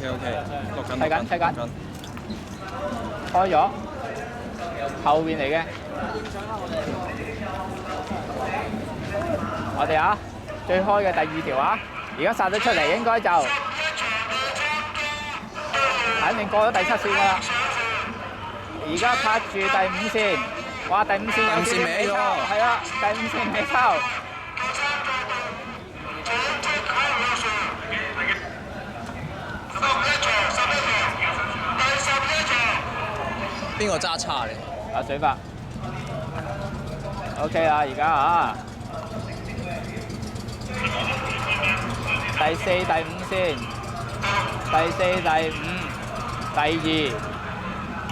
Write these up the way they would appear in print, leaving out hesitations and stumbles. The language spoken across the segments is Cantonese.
OK，錄緊。睇緊。開咗，後邊嚟嘅。我哋啊，最開嘅第2條啊，而家殺咗出嚟，應該就肯定過咗第7線㗎啦。而家拍住第5線，哇！第5線有少少尾抽，係啦，第5線尾抽。邊個揸叉嚟？阿水伯 ，OK 啦，而家啊，第4、第5線，第4、第5、第2，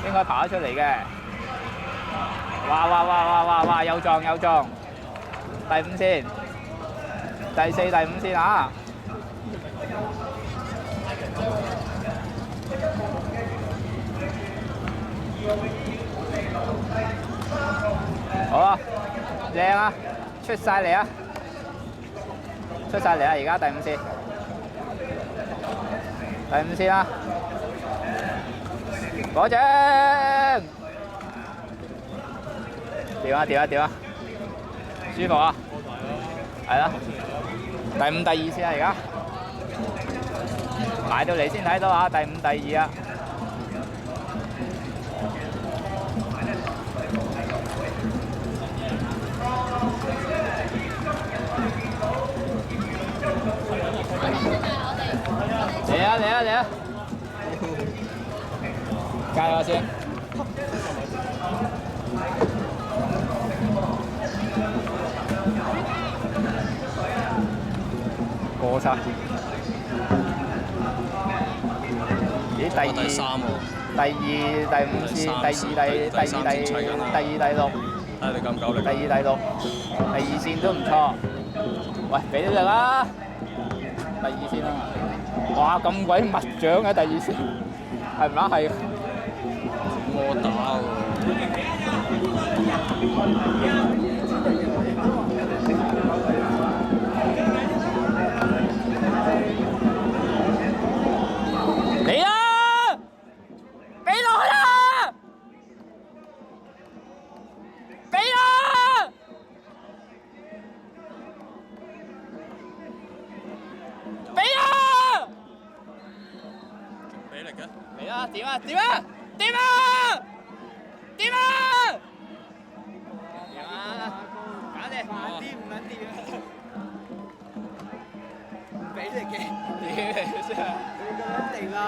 應該爬得出嚟嘅。哇！有撞！第5線，第4、第5線啊！好啊，靚啊，出晒嚟啊！而家第5線，啊！攞獎！點啊？舒服啊？係啦，第5、第2線啊，而家埋到嚟先睇到啊，第5、第2啊！嚟啊！加油先！過晒。咦？第2、第5線，第2、第6。睇下你夠唔夠力。第2、第6，第2線都唔錯。喂，俾啲力啦！第2線啊！哇，咁鬼密獎嘅第2線，係唔係？摩打喎。嚟啦！俾落去啦！俾啦！俾啦！俾力嘅。嚟啦！點啊？搞掂！慢啲唔撚掂啊！唔俾力嘅，點嚟啫？你咁撚定啦！